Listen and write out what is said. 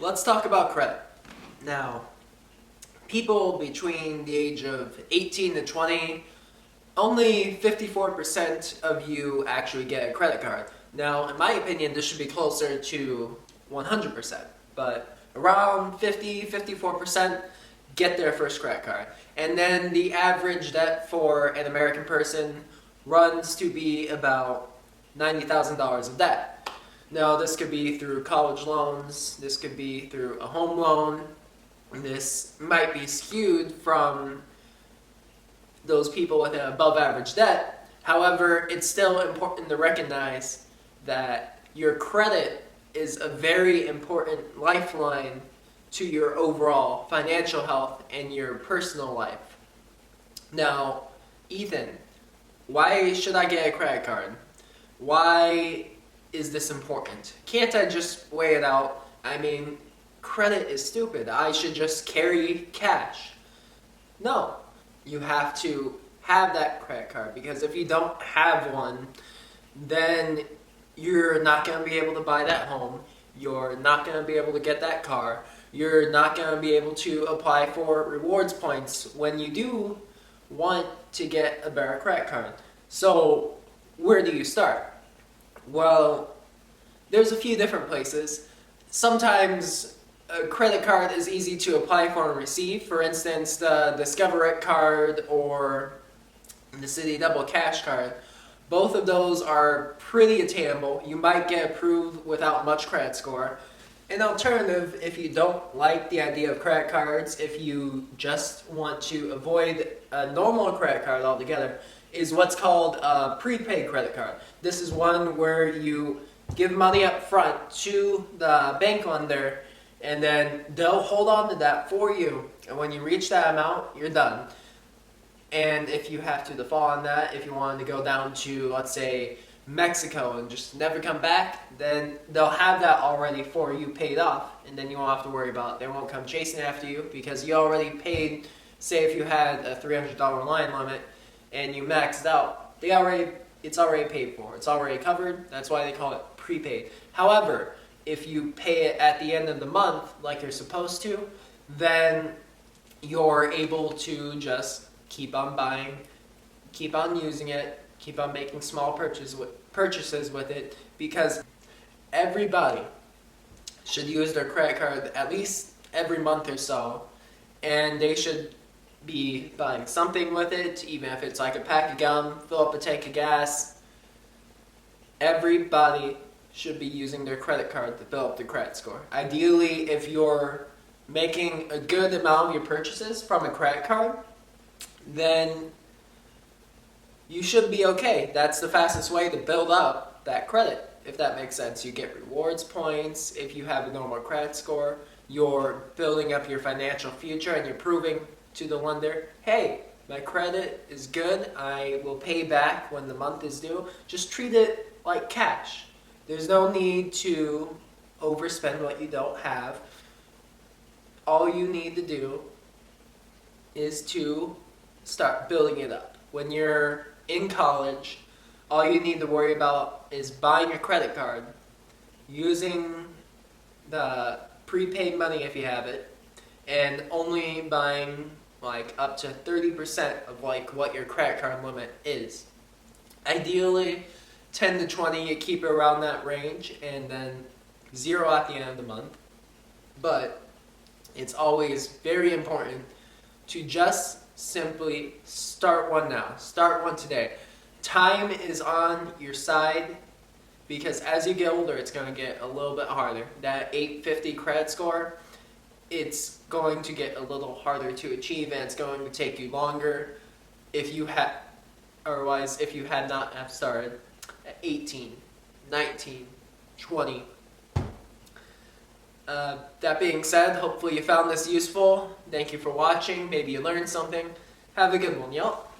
Let's talk about credit. Now, people between the age of 18 to 20, only 54% of you actually get a credit card. Now, in my opinion, this should be closer to 100%, but around 54% get their first credit card. And then the average debt for an American person runs to be about $90,000 of debt. Now, this could be through college loans, this could be through a home loan, this might be skewed from those people with an above average debt. However, it's still important to recognize that your credit is a very important lifeline to your overall financial health and your personal life. Now, Ethan, why should I get a credit card? Why is this important? Can't I just weigh it out? I mean, credit is stupid. I should just carry cash. No, you have to have that credit card, because if you don't have one, then you're not going to be able to buy that home. You're not going to be able to get that car. You're not going to be able to apply for rewards points when you do want to get a better credit card. So, where do you start? Well, there's a few different places. Sometimes a credit card is easy to apply for and receive. For instance, the Discover It card or the Citi Double Cash card. Both of those are pretty attainable. You might get approved without much credit score. An alternative, if you don't like the idea of credit cards, if you just want to avoid a normal credit card altogether, is what's called a prepaid credit card. This is one where you give money up front to the bank lender, and then they'll hold on to that for you. And when you reach that amount, you're done. And if you have to default on that, if you wanted to go down to, let's say, Mexico and just never come back, then they'll have that already for you paid off, and then you won't have to worry about it. They won't come chasing after you because you already paid. Say if you had a $300 line limit and you maxed out, it's already paid for. It's already covered. That's why they call it prepaid. However, if you pay it at the end of the month like you're supposed to, then you're able to just keep on buying, keep on using it, keep on making small purchases with it, because everybody should use their credit card at least every month or so, and they should be buying something with it, even if it's like a pack of gum, fill up a tank of gas. Everybody should be using their credit card to build up the credit score. Ideally, if you're making a good amount of your purchases from a credit card, then you should be okay. That's the fastest way to build up that credit, if that makes sense. You get rewards points. If you have a normal credit score, you're building up your financial future and you're proving to the lender, hey, my credit is good. I will pay back when the month is due. Just treat it like cash. There's no need to overspend what you don't have. All you need to do is to start building it up. When you're in college, all you need to worry about is buying a credit card, using the prepaid money if you have it, and only buying like up to 30% of like what your credit card limit is. Ideally, 10 to 20, you keep it around that range, and then 0 at the end of the month. But it's always very important to just simply start one now. Start one today. Time is on your side, because as you get older, it's going to get a little bit harder. That 850 credit score, it's going to get a little harder to achieve, and it's going to take you longer if you had not have started at 18, 19, 20. That being said, hopefully you found this useful. Thank you for watching. Maybe you learned something. Have a good one, y'all.